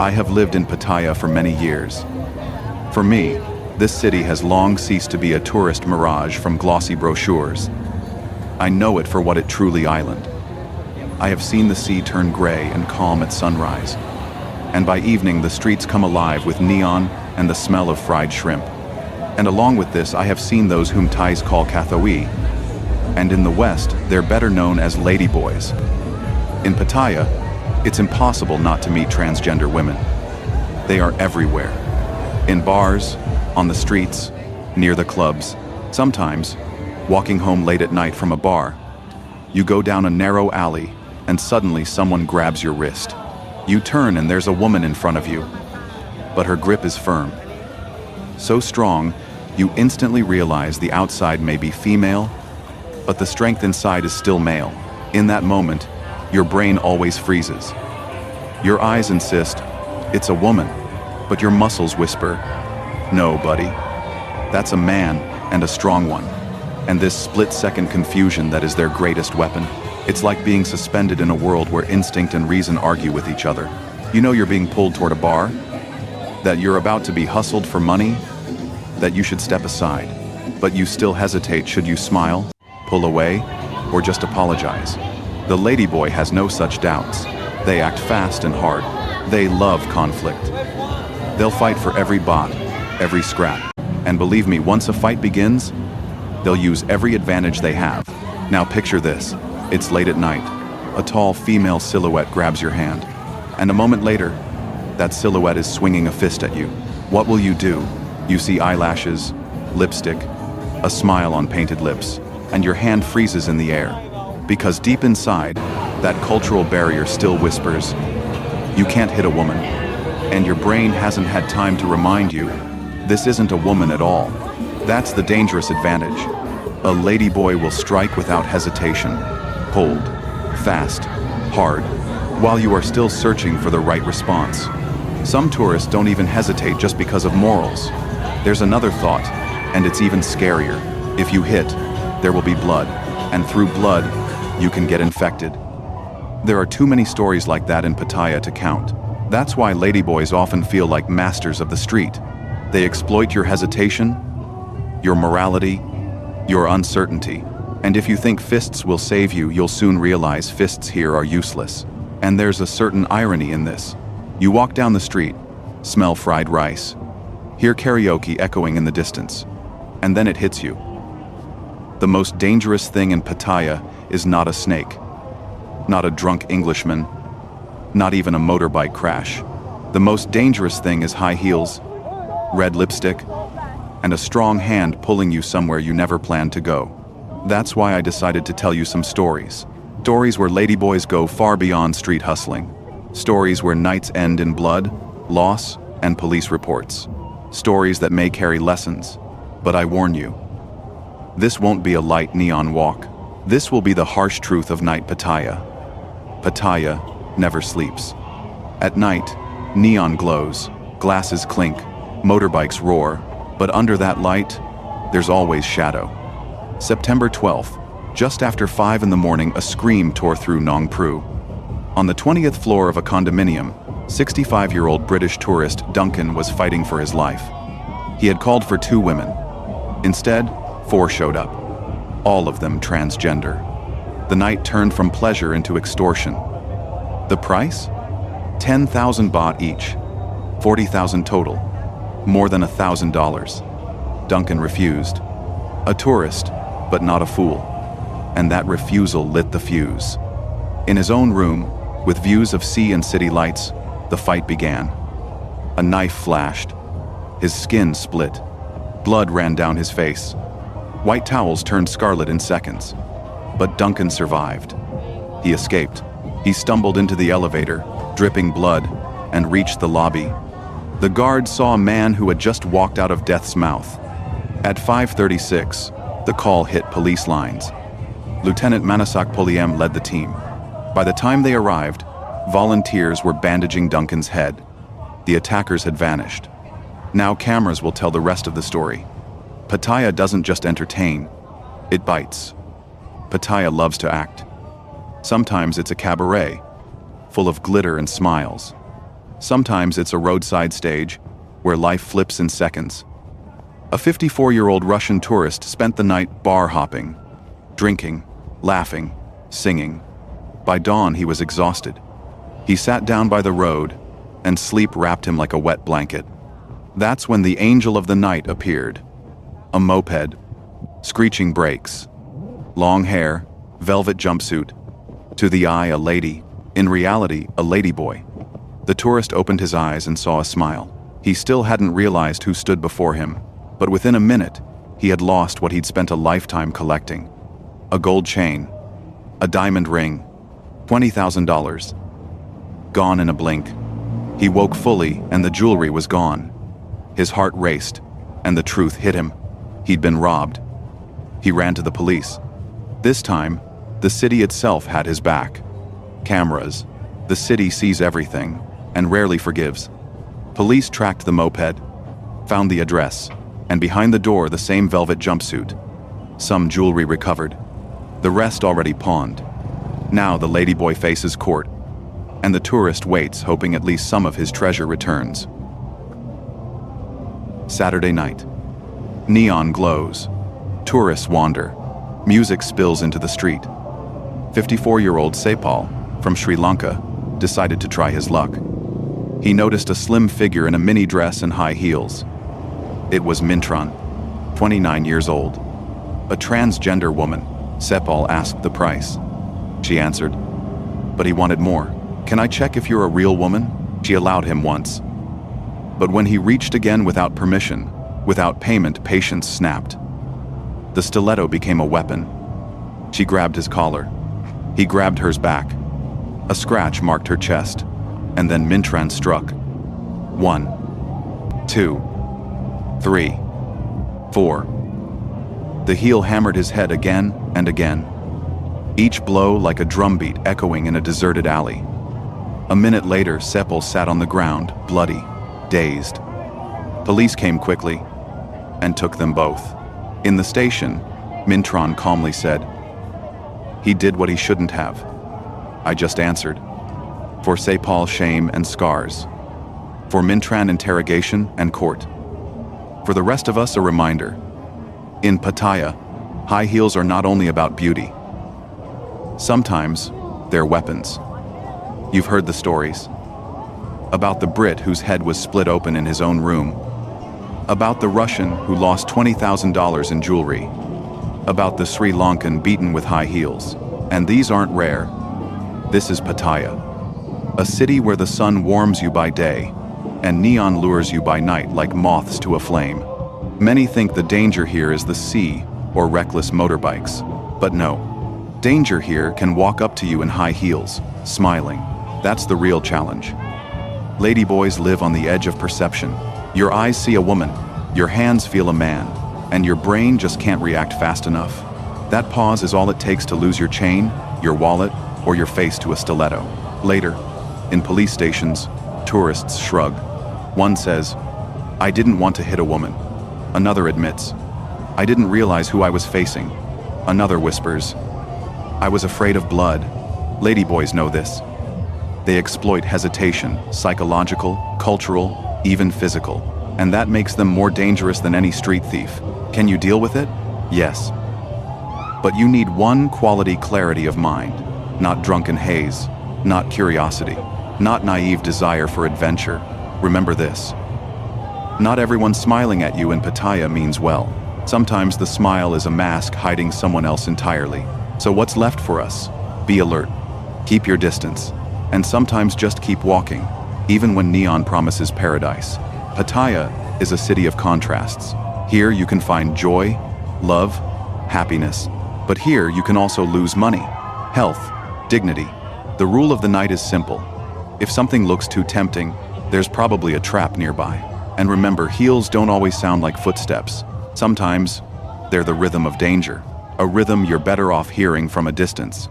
I have lived in Pattaya for many years. For me, this city has long ceased to be a tourist mirage from glossy brochures. I know it for what it truly island. I have seen the sea turn gray and calm at sunrise, and by evening the streets come alive with neon and the smell of fried shrimp. And along with this I have seen those whom Thais call Kathoi, and in the West they're better known as Ladyboys. In Pattaya, it's impossible not to meet transgender women. They are everywhere. In bars, on the streets, near the clubs. Sometimes, walking home late at night from a bar, you go down a narrow alley and suddenly someone grabs your wrist. You turn and there's a woman in front of you, but her grip is firm. So strong, you instantly realize the outside may be female, but the strength inside is still male. In that moment, your brain always freezes. Your eyes insist, it's a woman, but your muscles whisper, no, buddy. That's a man, and a strong one. And this split-second confusion that is their greatest weapon. It's like being suspended in a world where instinct and reason argue with each other. You know you're being pulled toward a bar, that you're about to be hustled for money, that you should step aside, but you still hesitate. Should you smile, pull away, or just apologize? The ladyboy has no such doubts. They act fast and hard. They love conflict. They'll fight for every baht, every scrap. And believe me, once a fight begins, they'll use every advantage they have. Now picture this. It's late at night. A tall female silhouette grabs your hand. And a moment later, that silhouette is swinging a fist at you. What will you do? You see eyelashes, lipstick, a smile on painted lips, and your hand freezes in the air. Because deep inside, that cultural barrier still whispers, you can't hit a woman. And your brain hasn't had time to remind you, this isn't a woman at all. That's the dangerous advantage. A ladyboy will strike without hesitation, cold, fast, hard, while you are still searching for the right response. Some tourists don't even hesitate just because of morals. There's another thought, and it's even scarier. If you hit, there will be blood, and through blood, you can get infected. There are too many stories like that in Pattaya to count. That's why ladyboys often feel like masters of the street. They exploit your hesitation, your morality, your uncertainty. And if you think fists will save you, you'll soon realize fists here are useless. And there's a certain irony in this. You walk down the street, smell fried rice, hear karaoke echoing in the distance, and then it hits you. The most dangerous thing in Pattaya is not a snake, not a drunk Englishman, not even a motorbike crash. The most dangerous thing is high heels, red lipstick, and a strong hand pulling you somewhere you never planned to go. That's why I decided to tell you some stories. Stories where ladyboys go far beyond street hustling. Stories where nights end in blood, loss, and police reports. Stories that may carry lessons, but I warn you, this won't be a light neon walk. This will be the harsh truth of night Pattaya. Pattaya never sleeps. At night, neon glows, glasses clink, motorbikes roar, but under that light, there's always shadow. September 12th, just after 5 in the morning, a scream tore through Nong Pru. On the 20th floor of a condominium, 65-year-old British tourist Duncan was fighting for his life. He had called for 2 women. Instead, 4 showed up, all of them transgender. The night turned from pleasure into extortion. The price? 10,000 baht each, 40,000 total, more than $1,000. Duncan refused. A tourist, but not a fool. And that refusal lit the fuse. In his own room, with views of sea and city lights, the fight began. A knife flashed. His skin split. Blood ran down his face. White towels turned scarlet in seconds. But Duncan survived. He escaped. He stumbled into the elevator, dripping blood, and reached the lobby. The guard saw a man who had just walked out of death's mouth. At 5:36, the call hit police lines. Lieutenant Manasak Poliem led the team. By the time they arrived, volunteers were bandaging Duncan's head. The attackers had vanished. Now cameras will tell the rest of the story. Pattaya doesn't just entertain, it bites. Pattaya loves to act. Sometimes it's a cabaret, full of glitter and smiles. Sometimes it's a roadside stage, where life flips in seconds. A 54-year-old Russian tourist spent the night bar hopping, drinking, laughing, singing. By dawn, he was exhausted. He sat down by the road, and sleep wrapped him like a wet blanket. That's when the angel of the night appeared. A moped, screeching brakes, long hair, velvet jumpsuit. To the eye, a lady, in reality, a ladyboy. The tourist opened his eyes and saw a smile. He still hadn't realized who stood before him, but within a minute, he had lost what he'd spent a lifetime collecting. A gold chain, a diamond ring, $20,000. Gone in a blink. He woke fully, and the jewelry was gone. His heart raced, and the truth hit him. He'd been robbed. He ran to the police. This time, the city itself had his back. Cameras. The city sees everything, and rarely forgives. Police tracked the moped, found the address, and behind the door the same velvet jumpsuit. Some jewelry recovered. The rest already pawned. Now the ladyboy faces court, and the tourist waits, hoping at least some of his treasure returns. Saturday night. Neon glows. Tourists wander. Music spills into the street. 54-year-old Saipal, from Sri Lanka, decided to try his luck. He noticed a slim figure in a mini dress and high heels. It was Mintran, 29 years old. A transgender woman. Saipal asked the price. She answered, but he wanted more. Can I check if you're a real woman? She allowed him once. But when he reached again without permission, without payment, patience snapped. The stiletto became a weapon. She grabbed his collar. He grabbed hers back. A scratch marked her chest, and then Mintran struck. 1, 2, 3, 4. The heel hammered his head again and again, each blow like a drumbeat echoing in a deserted alley. A minute later, Sepal sat on the ground, bloody, dazed. Police came quickly and took them both. In the station, Mintran calmly said, "He did what he shouldn't have." I just answered, "For Saipal, shame and scars. For Mintran, interrogation and court. For the rest of us, a reminder. In Pattaya, high heels are not only about beauty. Sometimes, they're weapons." You've heard the stories. About the Brit whose head was split open in his own room. About the Russian who lost $20,000 in jewelry. About the Sri Lankan beaten with high heels. And these aren't rare. This is Pattaya. A city where the sun warms you by day, and neon lures you by night like moths to a flame. Many think the danger here is the sea or reckless motorbikes. But no. Danger here can walk up to you in high heels, smiling. That's the real challenge. Ladyboys live on the edge of perception. Your eyes see a woman, your hands feel a man, and your brain just can't react fast enough. That pause is all it takes to lose your chain, your wallet, or your face to a stiletto. Later, in police stations, tourists shrug. One says, "I didn't want to hit a woman." Another admits, "I didn't realize who I was facing." Another whispers, "I was afraid of blood." Ladyboys know this. They exploit hesitation, psychological, cultural, even physical. And that makes them more dangerous than any street thief. Can you deal with it? Yes. But you need one quality: clarity of mind. Not drunken haze, not curiosity, not naive desire for adventure. Remember this. Not everyone smiling at you in Pattaya means well. Sometimes the smile is a mask hiding someone else entirely. So what's left for us? Be alert. Keep your distance. And sometimes just keep walking, even when neon promises paradise. Pattaya is a city of contrasts. Here you can find joy, love, happiness. But here you can also lose money, health, dignity. The rule of the night is simple. If something looks too tempting, there's probably a trap nearby. And remember, heels don't always sound like footsteps. Sometimes, they're the rhythm of danger. A rhythm you're better off hearing from a distance.